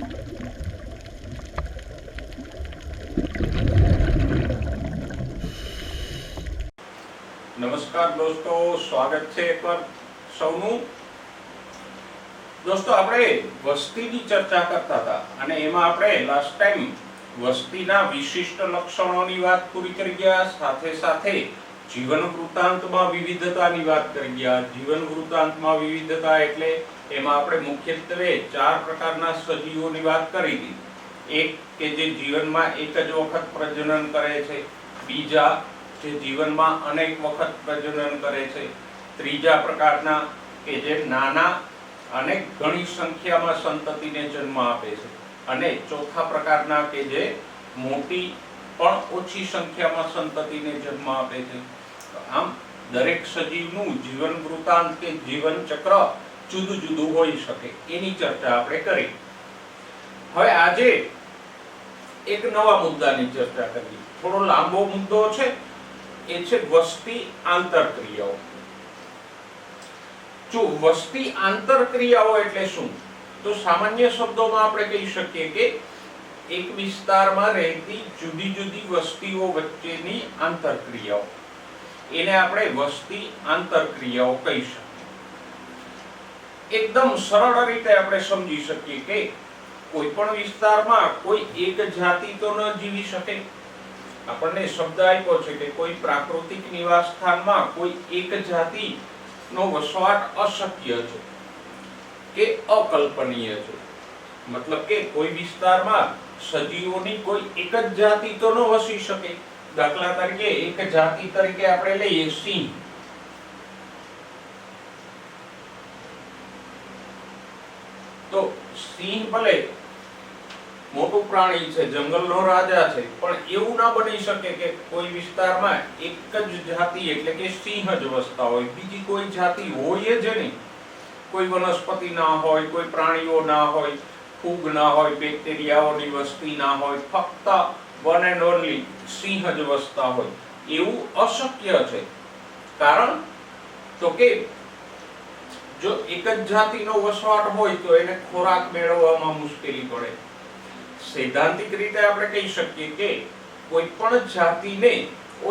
નમસ્કાર દોસ્તો, સ્વાગત છે એકવાર સૌનું. દોસ્તો, આપણે વસ્તીની ચર્ચા કરતા હતા અને એમાં આપણે લાસ્ટ ટાઈમ વસ્તીના વિશિષ્ટ લક્ષણોની વાત પૂરી કરી ગયા, સાથે સાથે જીવન વૃત્તાંતમાં વિવિધતાની વાત કરી ગયા. જીવન વૃત્તાંતમાં વિવિધતા એટલે એમાં આપણે મુખ્યત્વે 4 પ્રકારના સજીવોની વાત કરી હતી. એક કે જે જીવનમાં એક જ વખત પ્રજનન કરે છે, બીજા જે જીવનમાં અનેક વખત પ્રજનન કરે છે, ત્રીજા પ્રકારના કે જે નાના અને ઘણી સંખ્યામાં સંતતિને જન્મ આપે છે, અને ચોથા પ્રકારના કે જે મોટી પણ ઓછી સંખ્યામાં સંતતિને જન્મ આપે છે. આમ દરેક સજીવનું જીવન વૃત્તાંત કે જીવન ચક્ર જુદું જુદું હોઈ શકે, એની ચર્ચા આપણે કરી. હવે આજે એક નવા મુદ્દાની ચર્ચા કરીએ. થોડો લાંબો મુદ્દો છે, એ છે વસ્તી આંતરક્રિયાઓ. જો વસ્તી આંતરક્રિયાઓ એટલે શું, તો સામાન્ય શબ્દોમાં આપણે કહી શકીએ કે એક વિસ્તારમાં રહેતી જુદી જુદી વસ્તીઓ વચ્ચેની આંતરક્રિયાઓ, એને આપણે વસ્તી આંતરક્રિયાઓ કહી શકીએ. એકદમ સરળ રીતે આપણે સમજી શકીએ કે કોઈ પણ વિસ્તારમાં કોઈ એક જાતિ તો ન જીવી શકે. આપણને શબ્દ આપ્યો છે કે કોઈ પ્રાકૃતિક નિવાસ સ્થાનમાં કોઈ એક જાતિનો વસવાટ અશક્ય છે કે અકલ્પનીય છે. મતલબ કે કોઈ વિસ્તારમાં સજીવોની કોઈ એક જ જાતિ તો ન વસી શકે. દાખલા તરીકે એક જાતિ તરીકે આપણે લઈએ સિંહ. તો સિંહ ભલે મોટું પ્રાણી છે, જંગલનો રાજા છે, પણ એવું ના બની શકે કે કોઈ વિસ્તારમાં એક જ જાતિ એટલે કે સિંહ જ વસતા હોય, બીજી કોઈ જાતિ હોય જ નહીં. કોઈ વનસ્પતિ ના હોય, કોઈ પ્રાણીઓ ના હોય, ફૂગ ના હોય, બેક્ટેરિયાઓની વસ્તી ના હોય, ફક્ત વન એન્ડ ઓનલી સિંહ જ વસતા હોય, એવું અશક્ય છે. કારણ તો કે જો એક જ જાતિનો વસવાટ હોય તો એને ખોરાક મેળવવામાં મુશ્કેલી પડે. સૈદ્ધાંતિક રીતે આપણે કહી શકીએ કે કોઈ પણ જાતિને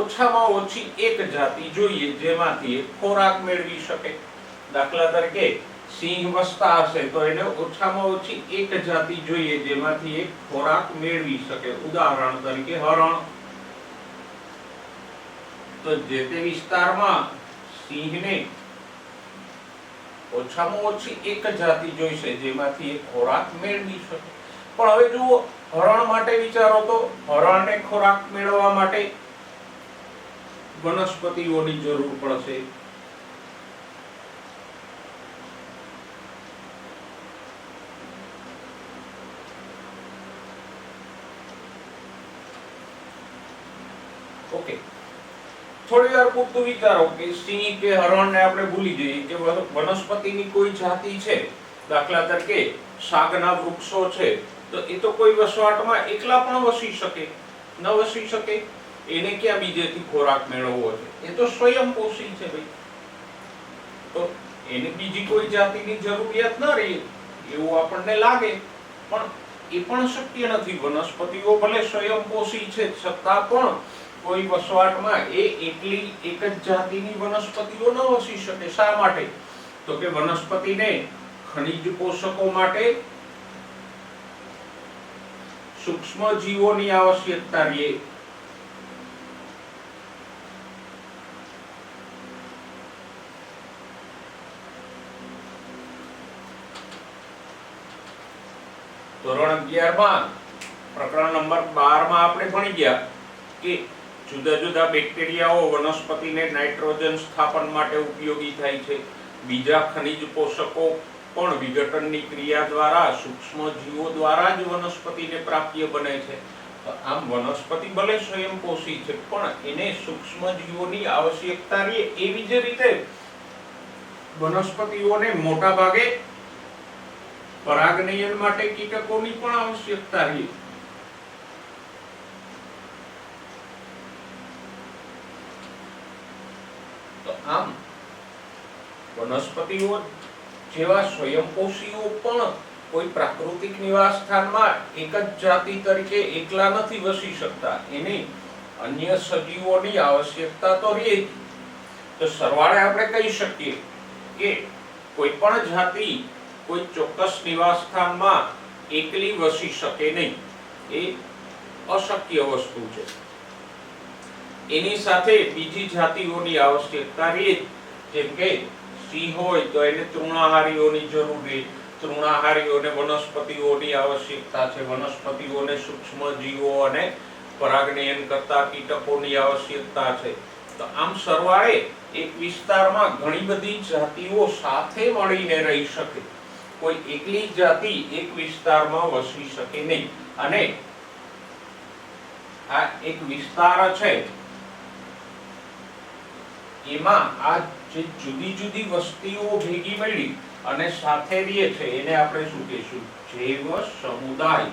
ઓછામાં ઓછી એક જાતિ જોઈએ જેમાંથી એ ખોરાક મેળવી શકે. દાખલા તરીકે સિંહ વસતા હશે તો એને ઓછામાં ઓછી એક જાતિ જોઈએ જેમાંથી એ ખોરાક મેળવી શકે. ઉદાહરણ તરીકે હરણ. તો જે તે વિસ્તારમાં સિંહને ઓછામાં ઓછી એક જાતિ જોઈશે જેમાંથી એ ખોરાક મેળવી શકે. પણ હવે જુઓ, હરણ માટે વિચારો તો હરણને ખોરાક મેળવવા માટે વનસ્પતિઓની જરૂર પડશે. ઓકે, થોડી વાર પૂરતું વિચારો કે સિંહ કે હરણને આપણે ભૂલી જઈએ કે વનસ્પતિની કોઈ જાતિ છે. દાખલા તરીકે શાકના વૃક્ષો છે, તો એ તો કોઈ વસવાટમાં એકલા પણ વસી શકે ન વસી શકે. એને ક્યાં બીજેથી ખોરાક મેળવવો છે? એ તો સ્વયંપોષી છે ભાઈ. તો એને બીજી કોઈ જાતિની જરૂરિયાત ન રહી એવું આપણને લાગે, પણ એ પણ શક્ય નથી. વનસ્પતિઓ ભલે સ્વયંપોષી છે છતાં પણ કોઈ વસવાટમાં એ એકલી એક જ જાતિની વનસ્પતિઓ ન વસી શકે. શા માટે? તો કે વનસ્પતિને ખનિજ પોષકો માટે સૂક્ષ્મ જીવોની આવશ્યકતા રહે. ધોરણ 11 માં પ્રકરણ નંબર 12 માં આપણે ભણી ગયા કે જુદા જુદા બેક્ટેરિયાઓ વનસ્પતિને નાઇટ્રોજન સ્થાપન માટે ઉપયોગી થાય છે. બીજા ખનિજ પોષકો પણ વિઘટનની ક્રિયા દ્વારા સૂક્ષ્મ જીવો દ્વારા જ વનસ્પતિને પ્રાપ્ય બને છે. આમ વનસ્પતિ ભલે સ્વયંપોષી છે પણ એને સૂક્ષ્મ જીવોની આવશ્યકતા રહે. એવી જ રીતે વનસ્પતિઓને મોટા ભાગે પરાગનયન માટે કીટકોની પણ આવશ્યકતા રહે. તો આમ વનસ્પતિઓ જેવા સ્વયંપોષીઓ પણ કોઈ પ્રાકૃતિક નિવાસ સ્થાનમાં એક જ જાતિ તરીકે એકલા નથી વસી શકતા, એની અન્ય સજીવોની આવશ્યકતા તો રહે. તો સરવાળે આપણે કહી શકીએ કે કોઈ પણ જાતિ કોઈ ચોક્કસ નિવાસ સ્થાનમાં એકલી વસી શકે નહીં, એ અશક્ય વસ્તુ છે. એની સાથે બીજી જાતિઓની આવશ્યકતા રહે. જેમ કે સિંહ હોય તો એને તૃણાહારીઓની જરૂર રહે, તૃણાહારીઓને વનસ્પતિઓની આવશ્યકતા છે, વનસ્પતિઓને સૂક્ષ્મ જીવો અને પરાગનયન કરતા કીટકોની આવશ્યકતા છે. તો આમ સરવાળે એક વિસ્તારમાં ઘણી બધી જાતિઓ સાથે મળીને રહી શકે, કોઈ એકલી જાતિ એક વિસ્તારમાં વસી શકે નહીં. અને આ એક વિસ્તાર છે, એમાં આ જે જુદી જુદી વસ્તીઓ ભેગી મળી અને સાથે રહે છે એને આપણે શું કહીશું? જૈવ સમુદાય.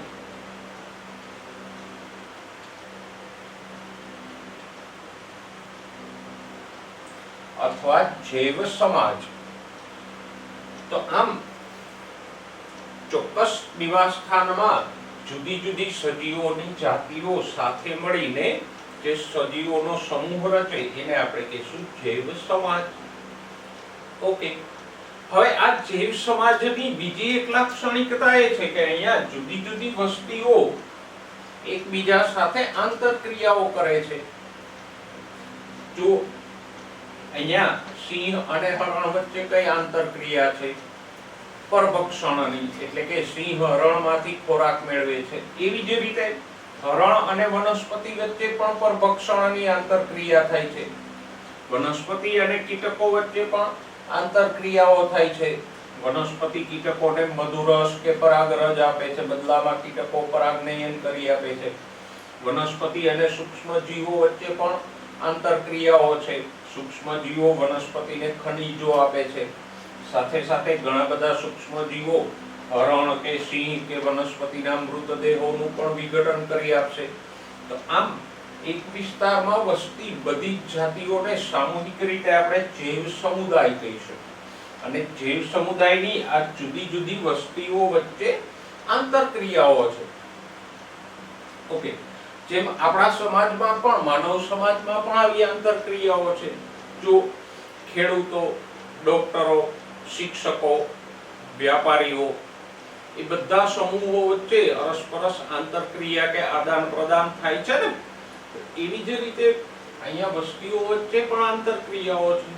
અથવા જૈવ સમાજ. તો આમ ચોક્કસ નિવાસ સ્થાનમાં જુદી જુદી સજીવોની જાતિઓ સાથે મળીને જે સજીવોનો સમૂહ રચે એને આપણે કહીશું જૈવ સમાજ. ઓકે, હવે આ જૈવ સમાજની બીજી એક લાક્ષણિકતા એ છે કે અહીંયા જુદી જુદી વસ્તીઓ એકબીજા સાથે આંતરક્રિયાઓ કરે છે. જો અહીંયા સિંહ અને હરણ વચ્ચે કઈ આંતરક્રિયા છે? પરભક્ષણની, એટલે કે સિંહ હરણમાંથી ખોરાક મેળવે છે. એવી જ રીતે હરણ અને વનસ્પતિ વચ્ચે પણ પરભક્ષણની આંતરક્રિયા થાય છે. વનસ્પતિ અને કીટકો વચ્ચે પણ આંતરક્રિયાઓ થાય છે. વનસ્પતિ કીટકોને મધુરસ કે પરાગરજ આપે છે, બદલામાં કીટકો પરાગનયન કરી આપે છે. વનસ્પતિ અને સૂક્ષ્મ જીવો વચ્ચે પણ આંતરક્રિયાઓ છે. સૂક્ષ્મ જીવો વનસ્પતિને ખનિજો આપે છે. સાથે સાથે ઘણા બધા સૂક્ષ્મ જીવો હરણ કે સિંહ કે વનસ્પતિના મૃતદેહોનું પણ વિઘટન કરી આપશે. તો આમ એક વિસ્તારમાં વસતી બધી જાતિઓને સામૂહિક રીતે આપણે જૈવ સમુદાય કહીશું. અને જૈવ સમુદાયની આ જુદી જુદી વસ્તીઓ વચ્ચે આંતરક્રિયાઓ છે. ઓકે, જેમ આપણા સમાજમાં પણ, માનવ સમાજમાં પણ આવી આંતરક્રિયાઓ છે. જો ખેડૂતો, ડોક્ટરો, શિક્ષકો, વ્યાપારીઓ, એ બધા સમૂહો વચ્ચે અરસપરસ આંતરક્રિયા કે આદાન પ્રદાન થાય છે ને, એવી જ રીતે અહીંયા વસ્તીઓ વચ્ચે પણ આંતરક્રિયાઓ છે.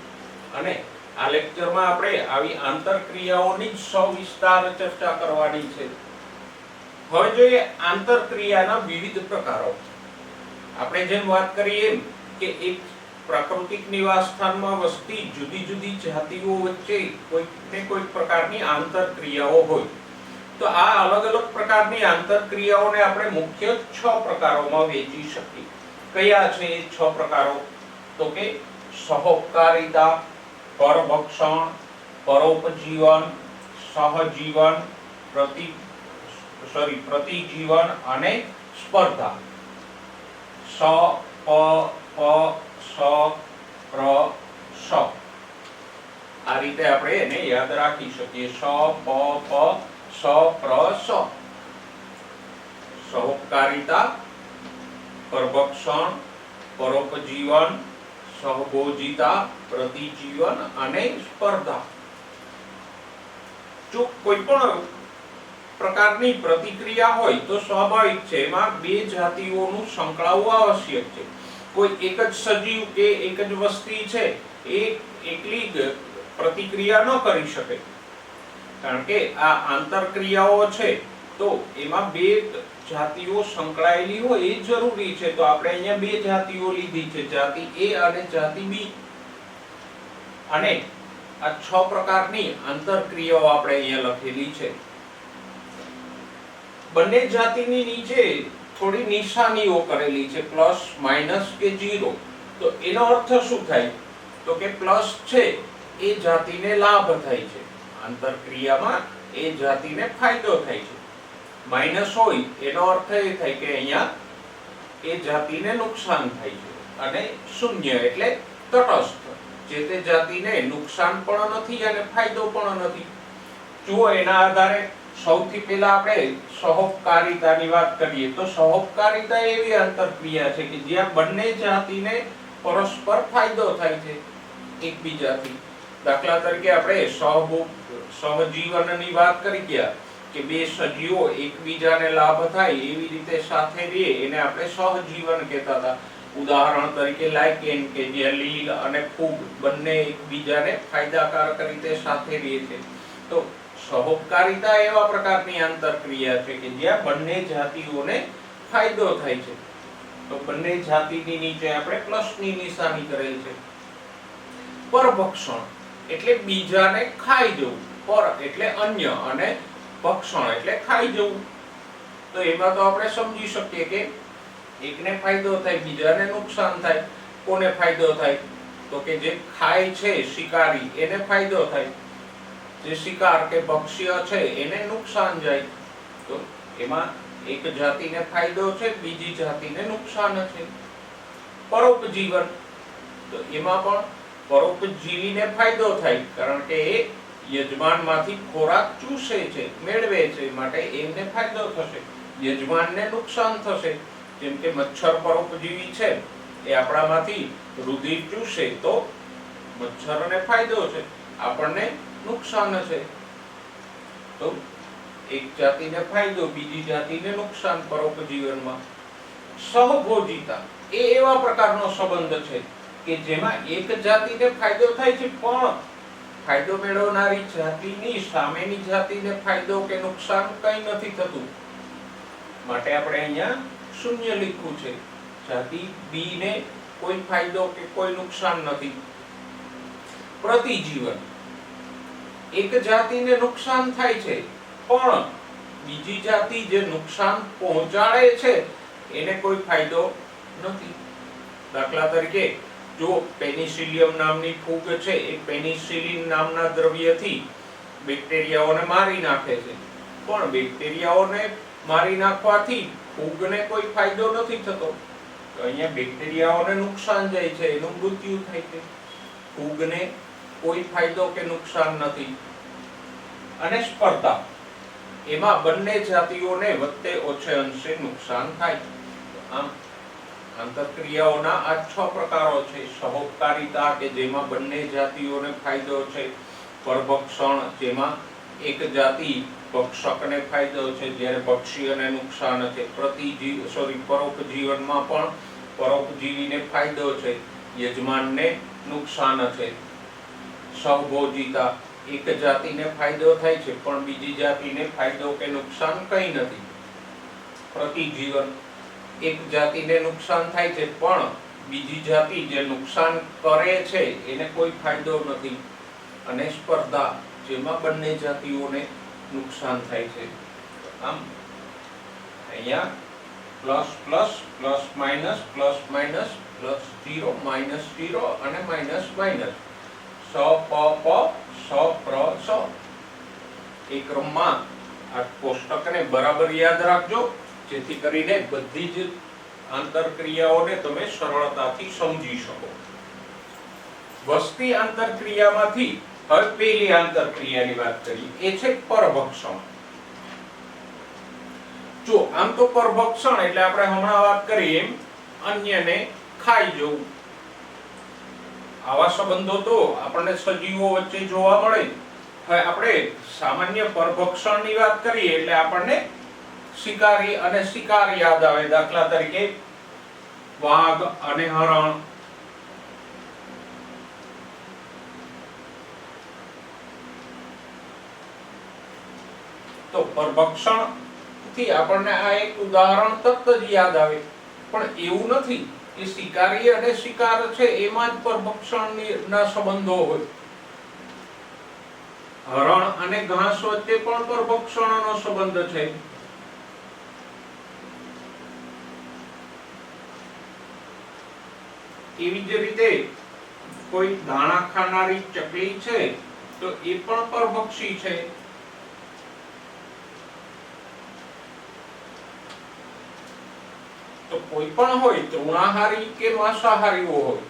અને આ લેક્ચરમાં આપણે આવી આંતરક્રિયાઓની સવિસ્તાર ચર્ચા કરવાની છે. હવે જોઈએ આંતરક્રિયાના વિવિધ પ્રકારો. આપણે જેમ વાત કરી એમ કે એક પ્રાકૃતિક નિવાસ સ્થાનમાં વસતી જુદી જુદી જાતિઓ વચ્ચે કોઈક ને કોઈક પ્રકારની આંતરક્રિયાઓ હોય. તો આ અલગ અલગ પ્રકારની આંતરક્રિયાઓને આપણે મુખ્ય 6 પ્રકારોમાં વહેંચી શકીએ. કયા છે એ 6 પ્રકારો? તો કે સહોપકારિતા, પરભક્ષણ, પરોપજીવન, સહજીવન, પ્રતિજીવન અને સ્પર્ધા. સ પ પ સ પ્ર સ. આ રીતે આપણે એને યાદ રાખી શકીએ. સ પ પ સ પ્ર સ. સહોપકારિતા, પરભક્ષણ, પરોપજીવન, સહભોજિતા, પ્રતિજીવન અને સ્પર્ધા. જો કોઈ પણ પ્રકારની પ્રતિક્રિયા હોય તો સ્વાભાવિક છે એમાં બે જાતિઓનું સંકળાવું આવશ્યક છે. કોઈ એક જ સજીવ કે એક જ વસ્તી છે એ એકલી પ્રતિક્રિયા ન કરી શકે, કારણ કે આ આંતરક્રિયાઓ છે તો એમાં બે જાતિઓ સંકળાયેલી હોય એ જરૂરી છે. તો આપણે અહીંયા બે જાતિઓ લીધી છે, જાતિ A અને જાતિ B. અને આ 6 પ્રકારની આંતરક્રિયાઓ આપણે અહીંયા લખેલી છે. બંને જાતિની નીચે થોડી નિશાનીઓ કરેલી છે, પ્લસ, માઈનસ કે 0. તો એનો અર્થ શું થાય? તો કે પ્લસ છે એ જાતિને લાભ થાય છે, આંતરક્રિયામાં એ જાતિને ફાયદો થાય છે. માઈનસ હોય એનો અર્થ એ થાય કે અહીંયા એ જાતિને નુકસાન થાય છે. અને શૂન્ય એટલે તટસ્થ, જે તે જાતિને નુકસાન પણ નથી અને ફાયદો પણ નથી. જુઓ, એના આધારે સૌથી પહેલા આપણે સહોપકારિતાની વાત કરીએ તો સહોપકારિતા એવી આંતરક્રિયા છે કે જ્યાં બંને જાતિને પરસ્પર ફાયદો થાય છે એકબીજાથી. દાખલા તરીકે આપણે સહજીવનની વાત કરી ગયા કે બે સજીવો એકબીજાને લાભ થાય એવી રીતે સાથે રહે એને આપણે સહજીવન કહેતા હતા. ઉદાહરણ તરીકે લાઇકેન કે જે લીલ અને ફૂગ બંને એકબીજાને ફાયદાકારક રીતે સાથે રહે છે. તો સહોપકારિતા એવા પ્રકારની આંતરક્રિયા છે કે જ્યાં બંને જાતિઓને ફાયદો થાય છે. તો બંને જાતિની નીચે આપણે પ્લસની નિશાની કરેલ છે. પરભક્ષણ એટલે બીજાને ખાઈ જવું. પર એટલે અન્ય અને ભક્ષણ એટલે ખાઈ જવું. તો એમાં તો આપણે સમજી શકીએ કે એકને ફાયદો થાય બીજાને નુકસાન થાય. કોને ફાયદો થાય? તો કે જે ખાય છે શિકારી એને ફાયદો થાય, જે શિકાર કે ભક્ષ્ય છે એને નુકસાન જાય. તો એમાં એક જાતિને ફાયદો છે, બીજી જાતિને નુકસાન છે. પરોપજીવન તો એમાં પણ પરોપજીવીને ફાયદો થાય કારણ કે એ યજમાનમાંથી ખોરાક ચૂસે છે, મેળવે છે, માટે એમને ફાયદો થશે. યજમાનને નુકસાન થશે. જેમ કે મચ્છર પરોપજીવી છે, એ આપણામાંથી રુધિર ચૂસે તો મચ્છરને ફાયદો છે, આપણને નુકસાન છે. તો એક જાતિને ફાયદો, બીજી જાતિને નુકસાન પરોપજીવનમાં. સહભોજિતા એ એવા પ્રકારનો સંબંધ છે કે જેમાં એક જાતિને ફાયદો થાય છે પણ ફાયદો મેળવનારી જાતિની સામેની જાતિને ફાયદો કે નુકસાન કંઈ નથી થતું. માટે આપણે અહીંયા શૂન્ય લખ્યું છે. જાતિ બી ને કોઈ ફાયદો કે કોઈ નુકસાન નથી. પ્રતિજીવન એક જાતિને નુકસાન થાય છે પણ બીજી જાતિ જે નુકસાન પહોંચાડે છે એને કોઈ ફાયદો નથી. દાખલા તરીકે જો પેનિસિલિયમ નામની ફૂગ છે એ પેનિસિલિન નામના દ્રવ્યથી બેક્ટેરિયાઓને મારી નાખે છે, પણ બેક્ટેરિયાઓને મારી નાખવાથી ફૂગને કોઈ ફાયદો નથી થતો. તો અહીંયા બેક્ટેરિયાઓને નુકસાન જાય છે, એનું મૃત્યુ થાય છે. ફૂગને કોઈ ફાયદો કે નુકસાન નથી. અને સ્પર્ધા એમાં બંને જાતિઓને વચ્ચે ઓછે અંશે નુકસાન થાય. આમ આંતરક્રિયાઓના આ 6 પ્રકારો છે. સહોપકારિતા કે જેમાં બંને જાતિઓને ફાયદો છે. પરભક્ષણ જેમાં એક જાતિ ભક્ષકને ફાયદો છે જ્યારે ભક્ષીયને નુકસાન છે. પરોપજીવનમાં પણ પરોપજીવીને ફાયદો છે, યજમાનને નુકસાન છે. સહભોજિતા એક જાતિને ફાયદો થાય છે પણ બીજી જાતિને ફાયદો કે નુકસાન કંઈ નથી. પ્રતિજીવન એક જાતિને નુકસાન થાય છે પણ બીજી જાતિ જે નુકસાન કરે છે એને કોઈ ફાયદો નથી. અને સ્પર્ધા જેમાં બંને જાતિઓને નુકસાન થાય છે. આમ અહીંયા plus plus plus minus plus minus plus 0 minus 0 અને માઇનસ માઇનસ સ પ પ સ પ્ર સ એ ક્રમમાં આ કોષ્ટકને બરાબર યાદ રાખજો જેથી કરીને બધી જ આંતરક્રિયાઓને તમે સરળતાથી સમજી શકો. વસ્તી આંતરક્રિયામાંથી હવે પહેલી આંતરક્રિયાની વાત કરીએ, એ છે પરભક્ષણ. જો આમ તો પરભક્ષણ એટલે આપણે હમણાં વાત કરી એમ અન્યને ખાઈ જવું. આવા સંબંધો તો આપણને સજીવો વચ્ચે જોવા મળે. હવે આપણે સામાન્ય પરભક્ષણની વાત કરીએ એટલે આપણને શિકારી અને શિકાર યાદ આવે. દાખલા તરીકે વાઘ અને હરણ. તો પરભક્ષણ થી આપણને આ એક ઉદાહરણ તરત જ યાદ આવે. પણ એવું નથી કે શિકારી અને શિકાર છે એમાં જ પરભક્ષણના સંબંધો હોય. હરણ અને ઘાસ વચ્ચે પણ પરભક્ષણનો સંબંધ છે. એવી જ રીતે કોઈ દાણા ખાનારી ચકલી છે તો એ પણ પરભક્ષી છે. તો કોઈ પણ હોય તૃણાહારી કે માંસાહારીઓ હોય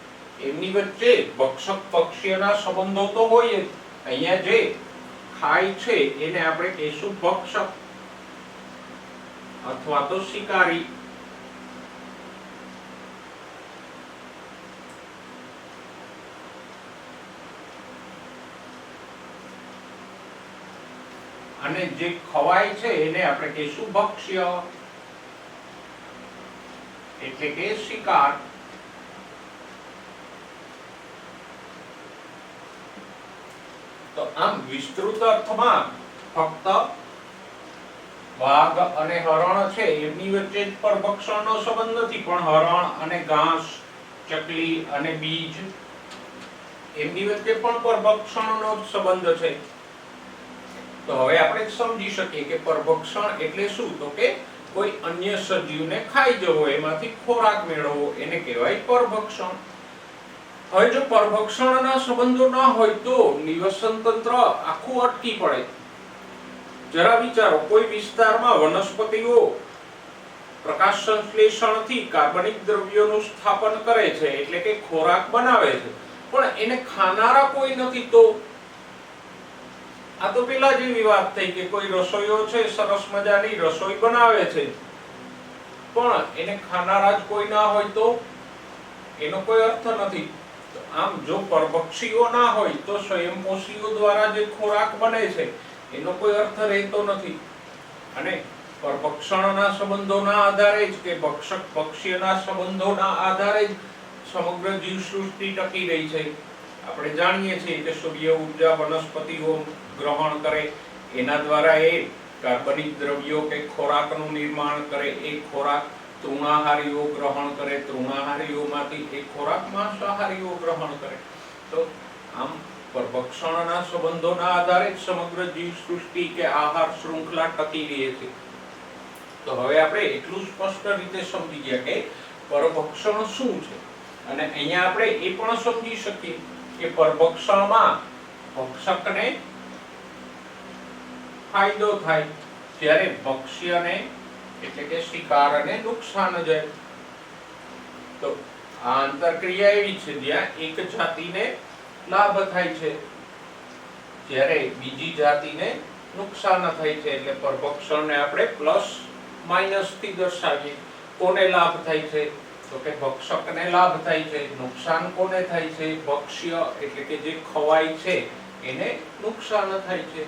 એમની વચ્ચે ભક્ષક પક્ષીના સંબંધો તો હોય જ. અહીંયા જે ખાય છે એને આપણે કહીશું ભક્ષક અથવા તો શિકારી. અને જે ખવાય છે એને આપણે કહીશું ભક્ષ્ય એટલે કે શિકાર. તો આમ વિસ્તૃત અર્થમાં ફક્ત વાઘ અને હરણ છે એમની વચ્ચે જ પરભક્ષણનો સંબંધ નથી, પણ હરણ અને ઘાસ, ચકલી અને બીજ એમની વચ્ચે પણ પરભક્ષણનો સંબંધ છે. તો હવે આપણે સમજી શકીએ કે પરભક્ષણ એટલે શું, તો કે કોઈ અન્ય સજીવને ખાઈ જવો, એમાંથી ખોરાક મેળવવો, એને કહેવાય પરભક્ષણ. હવે જો પરભક્ષણના સંબંધો ન હોય તો નિવસન તંત્ર આખું અટકી પડે. જરા વિચારો, કોઈ વિસ્તારમાં વનસ્પતિઓ પ્રકાશ સંશ્લેષણથી કાર્બનિક દ્રવ્યોનું સ્થાપન કરે છે એટલે કે ખોરાક બનાવે છે, પણ એને ખાનારા કોઈ નથી. તો આ તો પેલા જેવી વાત થઈ કે કોઈ રસોઈયો છે, સરસ મજાની રસોઈ બનાવે છે, પણ એને ખાનારા જ કોઈ ના હોય તો એનો કોઈ અર્થ નથી. તો આમ જો પરભક્ષીઓ ના હોય તો સ્વયંપોષીઓ દ્વારા જે ખોરાક બને છે એનો કોઈ અર્થ રહેતો નથી. અને પરભક્ષણના સંબંધોના આધારે જ કે ભક્ષક ભક્ષ્યના સંબંધોના આધારે જ સમગ્ર જીવસૃષ્ટિ ટકી રહી છે. આપણે જાણીએ છીએ કે સૂર્ય ઉર્જા વનસ્પતિઓ ગ્રહણ કરે, એના દ્વારા એ કાર્બનિક દ્રવ્યો કે ખોરાકનું નિર્માણ કરે, એ ખોરાક તૃણાહારીઓ ગ્રહણ કરે, તૃણાહારીઓમાંથી એ ખોરાક માંસાહારીઓ ગ્રહણ કરે. તો આમ પરભક્ષણના સંબંધોના આધારે જ સમગ્ર જીવસૃષ્ટિ કે આહાર શૃંખલા ટકી રહે છે. તો હવે આપણે એટલું સ્પષ્ટ રીતે સમજી ગયા કે પરભક્ષણ શું છે, અને અહીંયા આપણે એ પણ સમજી શકીએ કે પરભક્ષણમાં ભક્ષકને ફાયદો થાય જ્યારે ભક્ષ્યને એટલે કે શિકારને નુકસાન જાય. તો આ આંતરક્રિયા એવી છે જ્યાં એક જાતિને લાભ થાય છે જ્યારે બીજી જાતિને નુકસાન થાય છે. એટલે પરભક્ષણને આપણે પ્લસ માઇનસ થી દર્શાવીએ. કોને લાભ થાય છે, તો કે ભક્ષકને લાભ થાય છે. નુકસાન કોને થાય છે, ભક્ષ્ય એટલે કે જે ખવાય છે એને નુકસાન થાય છે.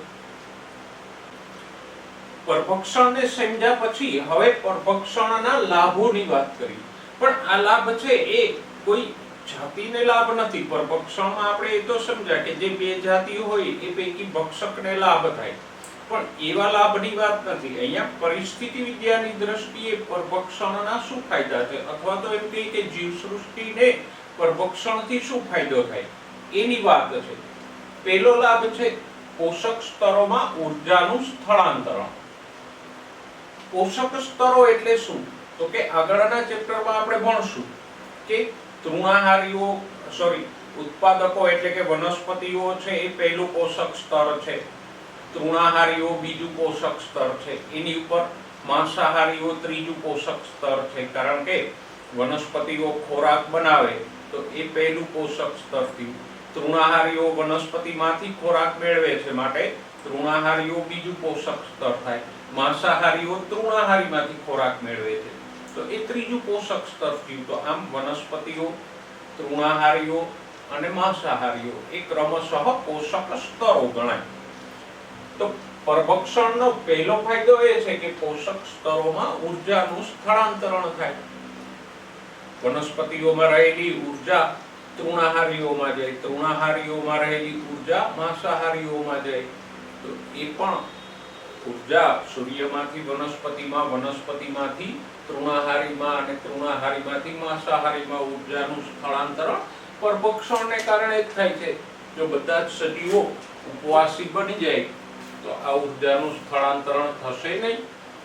પરભક્ષણને સમજ્યા પછી હવે પરભક્ષણના લાભોની વાત કરી. પણ આ લાભ છે એ કોઈ જાતિને લાભ નથી. પરભક્ષણમાં આપણે એ તો સમજ્યા કે જે બે જાતિઓ હોય એ પૈકી ભક્ષકને લાભ થાય, પણ એવા લાભની વાત નથી. અહીંયા પરિસ્થિતિ વિદ્યાની દ્રષ્ટિએ પરભક્ષણના શું ફાયદા છે, અથવા તો એમ કહીએ કે જીવસૃષ્ટિને પરભક્ષણથી શું ફાયદો થાય એની વાત છે. પહેલો લાભ છે પોષક સ્તરોમાં ઊર્જાનું સ્થળાંતરણ. પોષક સ્તરો એટલે શું, તો કે આગળના ચેપ્ટરમાં આપણે ભણશું કે તૃણાહારીઓ ઉત્પાદકો એટલે કે વનસ્પતિઓ છે એ પહેલું પોષક સ્તર છે, તૃણાહારીઓ બીજું પોષક સ્તર છે, એની ઉપર માંસાહારીઓ ત્રીજું પોષક સ્તર છે. કારણ કે વનસ્પતિઓ ખોરાક બનાવે તો એ પહેલું પોષક સ્તર થયું. તૃણાહારીઓ વનસ્પતિમાંથી ખોરાક મેળવે છે માટે તૃણાહારીઓ બીજું પોષક સ્તર થાય. માંસાહારીઓ તૃણાહારીમાંથી ખોરાક મેળવે છે તો એ ત્રીજું પોષક સ્તર થયું. તો આમ વનસ્પતિઓ, તૃણાહારીઓ અને માંસાહારીઓ એ ક્રમશઃ પોષક સ્તરો ગણાય. તો પરભક્ષણનો પહેલો ફાયદો એ છે કે પોષક સ્તરોમાં ઊર્જાનું સ્થળાંતરણ થાય. વનસ્પતિઓમાં રહેલી ઊર્જા તૃણાહારીઓમાં જાય, તૃણાહારીઓમાં રહેલી ઊર્જા માંસાહારીઓમાં જાય. તો એ પણ ઊર્જા સૂર્યમાંથી વનસ્પતિમાં, વનસ્પતિમાંથી તૃણાહારીમાં અને તૃણાહારીમાંથી માંસાહારીમાં ઊર્જાનું સ્થળાંતરણ પરભક્ષણને કારણે જ થાય છે. જો બધા જ સજીવો ઉપવાસી બની જાય તો આ ઊર્જાનું સ્થળાંતરણ થશે નહીં,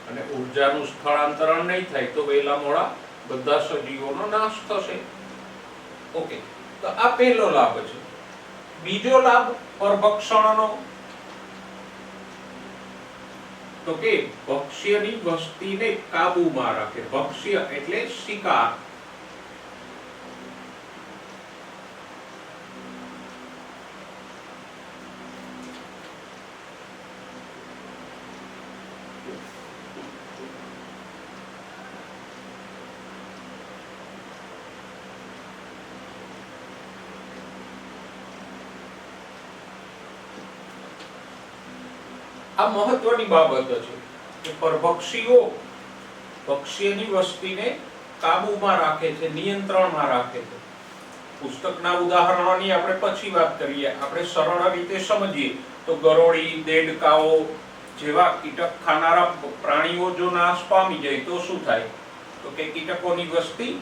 અને ઊર્જાનું સ્થળાંતરણ નહીં થાય તો વહેલા મોડા બધા સજીવોનો નાશ થશે. ઓકે, તો આ પહેલો લાભ છે. બીજો લાભ પરભક્ષણનો તો કે ભક્ષ્યની વસ્તીને કાબૂમાં રાખે. ભક્ષ્ય એટલે શિકાર. આ મહત્વની બાબત છે કે પરભક્ષીઓ પક્ષીની વસ્તીને કાબુમાં રાખે છે, નિયંત્રણમાં રાખે છે. પુસ્તકના ઉદાહરણોની આપણે પછી વાત કરીએ. આપણે સરળ રીતે સમજીએ તો ગરોળી, દેડકાઓ જેવા કીટક ખાનારા પ્રાણીઓ જો નાશ પામી જાય તો શું થાય? તો કે કીટકોની વસ્તી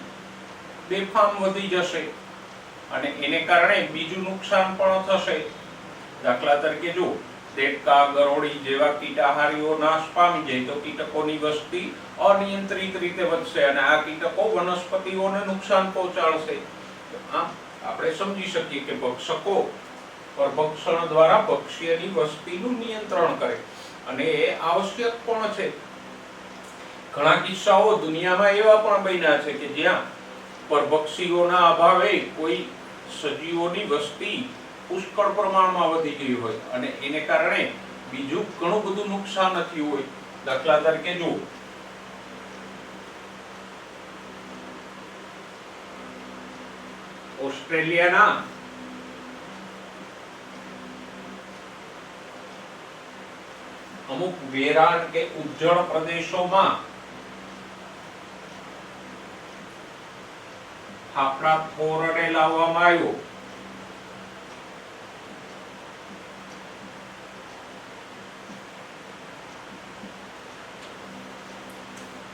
બેફામ વધી જશે અને એને કારણે બીજું નુકસાન પણ થશે. દાખલા તરીકે જો દેડકા, ગરોળી જેવા કીટાહારીઓ નાશ પામી જાય તો કીટકોની વસ્તી અનિયંત્રિત રીતે વધશે અને આ કીટકો વનસ્પતિઓને નુકસાન પહોંચાડશે. આમ આપણે સમજી શકીએ કે ભક્ષકો પરભક્ષણ દ્વારા પક્ષીઓની વસ્તીનું નિયંત્રણ કરે અને એ આવશ્યક પણ છે. ઘણા કિસ્સાઓ દુનિયામાં એવા પણ બન્યા છે કે જ્યાં પરભક્ષીઓના અભાવે કોઈ સજીવોની વસ્તી પુષ્કળ પ્રમાણમાં વધી ગઈ હોય અને એને કારણે બીજું ઘણું બધું નુકસાન થયું હોય. દાખલા તરીકે જો ઓસ્ટ્રેલિયાના અમુક વેરાન કે ઉજ્જડ પ્રદેશોમાં ફાફડા થોરને લાવવામાં આવ્યો.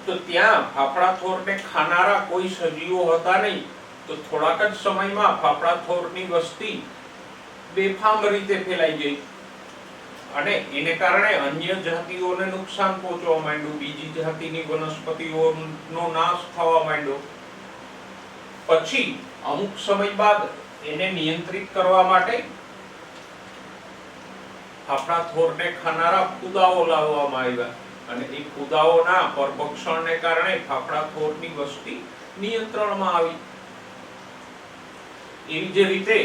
તો ત્યાં ફાફડા થોરને ખાનારા કોઈ સજીવો હતા નહીં. તો થોડાક જ સમયમાં ફાફડા થોરની વસ્તી બેફામ રીતે ફેલાઈ ગઈ અને એને કારણે અન્ય જાતિઓને નુકસાન પહોંચવા માંડ્યું, બીજી જાતિની વનસ્પતિઓનો નાશ થવા માંડ્યો. પછી અમુક સમય બાદ એને નિયંત્રિત કરવા માટે ફાફડા થોરને ખાનારા ફૂદાઓ લાવવામાં આવ્યા અને એ ફૂદાઓના પરભક્ષણને કારણે ફાફડા થોરની વસ્તી નિયંત્રણમાં આવી. એવી જ રીતે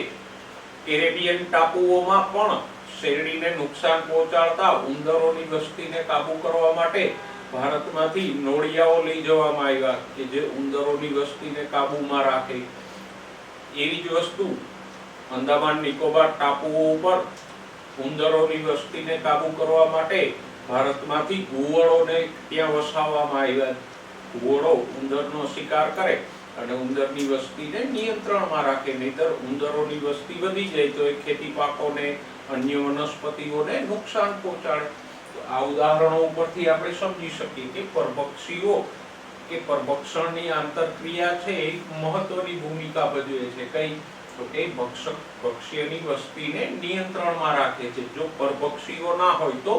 કેરેબિયન ટાપુઓમાં પણ શેરડીને નુકસાન પહોંચાડતા ઉંદરોની વસ્તીને કાબુ કરવા માટે ભારતમાંથી નોળિયાઓ લઈ જવામાં આવ્યા કે જે ઉંદરોની વસ્તીને કાબુમાં રાખે. એવી જ વસ્તુ અંદામાન નિકોબાર ટાપુઓ ઉપર ઉંદરોની વસ્તીને કાબુ કરવા માટે ભારતમાંથી ઘુવડોને ત્યાં વસાવવામાં આવ્યા. ઘુવડો ઉંદરનો શિકાર કરે અને ઉંદરની વસ્તીને નિયંત્રણમાં રાખે, નહીતર ઉંદરોની વસ્તી વધી જાય તો એ ખેતી પાકોને, અન્ય વનસ્પતિઓને નુકસાન પહોંચાડે. તો આ ઉદાહરણો ઉપરથી આપણે સમજી શકીએ કે પરભક્ષીઓ કે પરભક્ષણની આંતરક્રિયા છે એ મહત્વની ભૂમિકા ભજવે છે. કઈ? તો કે ભક્ષ્યની વસ્તીને નિયંત્રણમાં રાખે છે. જો પરભક્ષીઓ ના હોય તો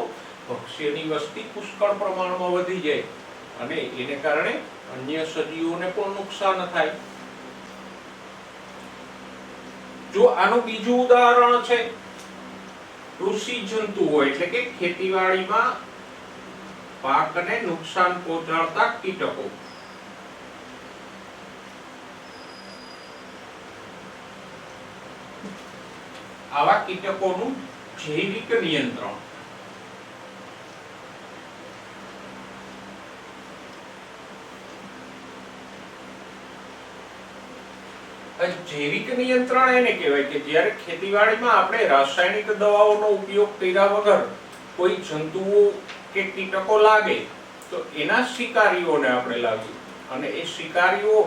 ભક્ષ્યની વસ્તી પુષ્કળ પ્રમાણમાં વધી જાય અને એને કારણે અન્ય સજીવોને પણ નુકસાન થાય. જો આનું બીજું ઉદાહરણ છે કૃષિ જંતુઓ એટલે કે ખેતીવાડીમાં પાકને નુકસાન પહોંચાડતા કીટકો. આવા કીટકોનું જૈવિક નિયંત્રણ. જૈવિક નિયંત્રણ એને કહેવાય કે જ્યારે ખેતીવાડીમાં આપણે રાસાયણિક દવાઓનો ઉપયોગ કર્યા વગર કોઈ જંતુઓ કે કીટકો લાગે તો એના શિકારીઓને આપણે લાવીએ અને એ શિકારીઓ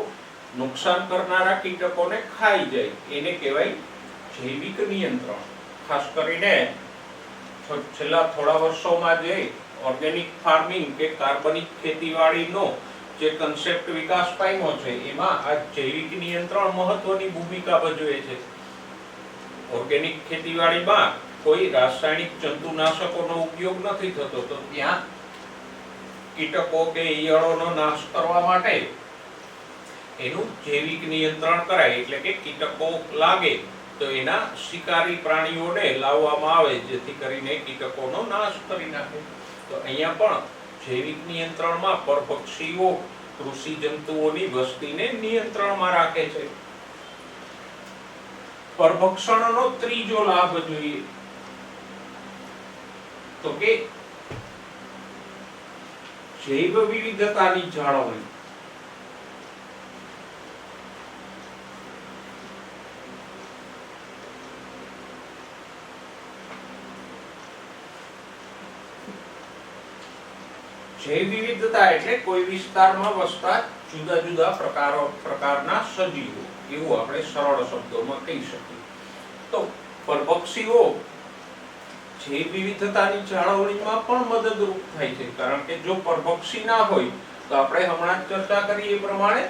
નુકસાન કરનારા કીટકોને ખાઈ જાય, એને કહેવાય જૈવિક નિયંત્રણ. ખાસ કરીને છેલ્લા થોડા વર્ષોમાં જે ઓર્ગેનિક ફાર્મિંગ કે કાર્બનિક ખેતીવાડીનો જે કન્સેપ્ટ વિકાસ પામ્યો છે એમાં આ જૈવિક નિયંત્રણ મહત્વની ભૂમિકા ભજવે છે. ઓર્ગેનિક ખેતીવાડીમાં કોઈ રાસાયણિક જંતુનાશકોનો ઉપયોગ નથી થતો તો ત્યાં કીટકો કે ઈયળોનો નાશ કરવા માટે એનું જૈવિક નિયંત્રણ કરાય. એટલે કે કીટકો લાગે તો એના શિકારી પ્રાણીઓને લાવવામાં આવે જેથી કરીને કીટકોનો નાશ કરી નાખે. તો અહીંયા પણ જૈવિક નિયંત્રણમાં પરભક્ષીઓ કૃષિ જંતુઓની વસ્તીને નિયંત્રણમાં રાખે છે. પરભક્ષણનો ત્રીજો લાભ જોઈએ તો કે જૈવ વિવિધતાની જાળવણી. જૈવ વિવિધતા એટલે કોઈ વિસ્તારમાં વસતા જુદા જુદા પ્રકારના સજીવો, એવું આપણે સરળ શબ્દોમાં કહી શકીએ. તો પરભક્ષીઓ જૈવ વિવિધતાની જાળવણીમાં પણ મદદરૂપ થાય છે, કારણ કે જો પરભક્ષી ના હોય તો આપણે હમણાં જ ચર્ચા કરી એ પ્રમાણે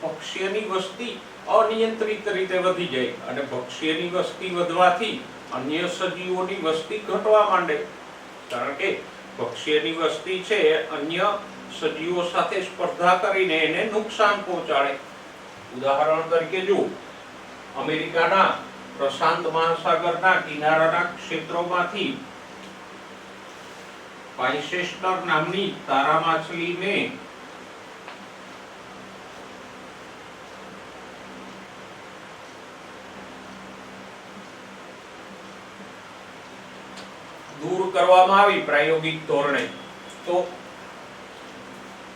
પક્ષીઓની વસ્તી અનિયંત્રિત રીતે વધી જાય અને પક્ષીઓની વસ્તી વધવાથી અન્ય સજીવોની વસ્તી ઘટવા માંડે, કારણ કે પક્ષીઓની વસ્તી છે અન્ય સજીવો સાથે સ્પર્ધા કરીને એને નુકસાન પહોંચાડે. ઉદાહરણ તરીકે જો અમેરિકાના પ્રશાંત મહાસાગરના કિનારાના ક્ષેત્રોમાંથી પાઇસેસ્ટર નામની તારા માછલીને દૂર કરવામાં આવી પ્રાયોગિક ધોરણે, તો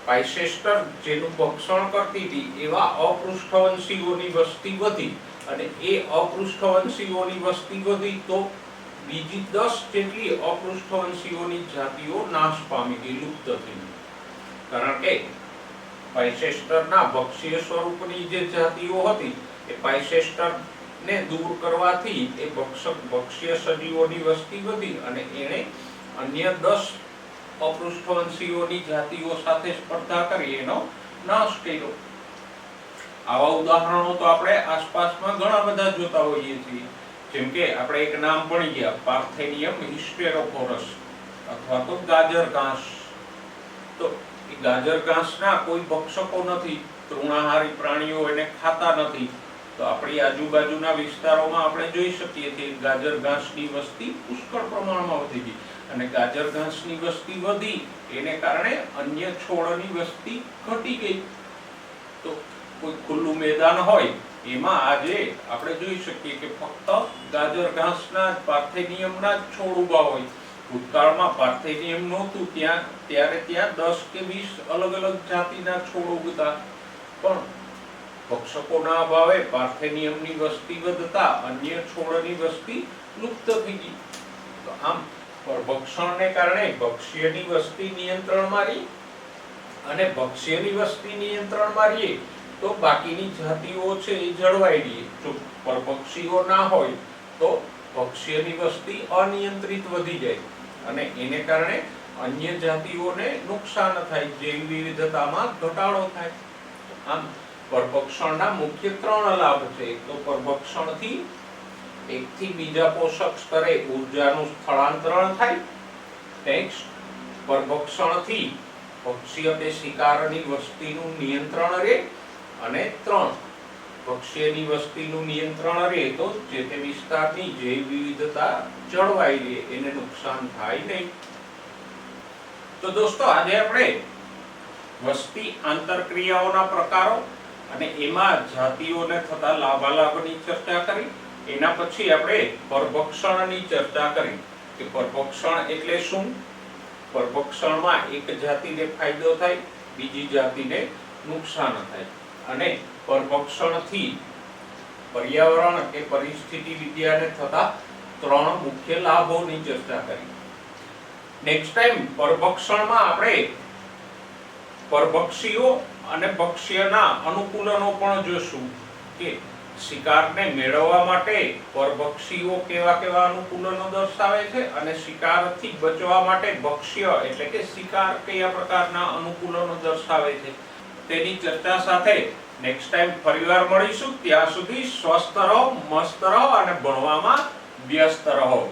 પાઇસેસ્ટર જેનું ભક્ષણ કરતી હતી એવા અપૃષ્ઠવંશીઓની વસ્તી વધી, અને એ અપૃષ્ઠવંશીઓની વસ્તી વધી તો બીજી 10 જેટલી અપૃષ્ઠવંશીઓની જાતિઓ નાશ પામી ગઈ, લુપ્ત થઈ. કારણ કે પાઇસેસ્ટરના ભક્ષીય સ્વરૂપની જે જાતિઓ હતી એ પાઇસેસ્ટર ને દૂર કરવાથી એ ભક્ષ્ય સજીવોની વસ્તી વધી અને એણે અન્ય 10 અપૃષ્ઠવંશીઓની જાતિઓ સાથે સ્પર્ધા કરી એનો નાશ કર્યો. આવા ઉદાહરણો તો આપણે આસપાસમાં ઘણા બધા જોતા હોઈએ છીએ. જેમ કે આપણે એક નામ ભણી ગયા, પાર્થેનિયમ હિસ્ટેરોફોરસ અથવા તો ગાજર ઘાસ. તો એ ગાજર ઘાસના કોઈ ભક્ષકો નથી, તૃણાહારી પ્રાણીઓ એને ખાતા નથી. તો આપણી આજુબાજુના વિસ્તારોમાં આપણે જોઈ શકીએ કે ગાજર ઘાસની વસ્તી પુષ્કળ પ્રમાણમાં વધી ગઈ, અને ગાજર ઘાસની વસ્તી વધી એને કારણે અન્ય છોડની વસ્તી ઘટી ગઈ. તો કોઈ ખુલ્લું મેદાન હોય એમાં આજે આપણે જોઈ શકીએ કે ફક્ત ગાજર ઘાસના પાર્થેનિયમના જ છોડ ઉભા હોય. ભૂતકાળમાં પાર્થેનિયમ નહોતું ત્યારે ત્યાં 10 કે 20 અલગ અલગ જાતિના છોડ ઉગતા, પણ ભક્ષકોના અભાવે પાર્થેનિયમની વસ્તી વધતા અન્ય છોડની વસ્તી લુપ્ત થઈ ગઈ. તો આમ પરભક્ષણને કારણે ભક્ષ્યની વસ્તી નિયંત્રણમાં રહી, અને ભક્ષ્યની વસ્તી નિયંત્રણમાં રહે તો બાકીની જાતિઓ છે એ જળવાઈ રહે. જો પરભક્ષીઓ ના હોય તો ભક્ષ્યની વસ્તી અનિયંત્રિત વધી જાય અને એને કારણે અન્ય જાતિઓને નુકસાન થાય, જૈવ વિવિધતામાં ઘટાડો થાય. આમ પરભક્ષણના મુખ્ય 3 લાભ છે. તો પરભક્ષણથી એકથી બીજા પોષક સ્તરે ઊર્જાનું સ્થળાંતરણ થાય. નેક્સ્ટ, પરભક્ષણથી પક્ષી અને શિકારની વસ્તીનું નિયંત્રણ રહે. અને 3, પક્ષીની વસ્તીનું નિયંત્રણ રહે તો જે તે વિસ્તારની જૈવ વિવિધતા જળવાઈ રહે, એને નુકસાન થાય નહીં. તો દોસ્તો, આજે આપણે વસ્તી આંતરક્રિયાઓના પ્રકારો અને એમાં જાતિઓને થતા લાભાલાભની ચર્ચા કરી. એના પછી આપણે પરભક્ષણની ચર્ચા કરી કે પરભક્ષણ એટલે શું, પરભક્ષણમાં એક જાતિને ફાયદો થાય, બીજી જાતિને નુકસાન થાય, અને પરભક્ષણથી પર્યાવરણ કે પરિસ્થિતિ વિદ્યાને થતા 3 મુખ્ય લાભોની ચર્ચા કરી. નેક્સ્ટ ટાઈમ પરભક્ષણમાં આપણે પરભક્ષીઓ અને ભક્ષ્યના અનુકૂલનો પણ જોશું કે શિકારને મેળવવા માટે પરભક્ષીઓ કેવા અનુકૂલનો દર્શાવે છે અને શિકારથી બચવા માટે ભક્ષ્ય એટલે કે શિકાર કયા પ્રકારના અનુકૂલનો દર્શાવે છે, તેની ચર્ચા સાથે નેક્સ્ટ ટાઈમ ફરીવાર મળીશું. ત્યાં સુધી સ્વસ્થ રહો, મસ્ત રહો અને ભણવામાં વ્યસ્ત રહો.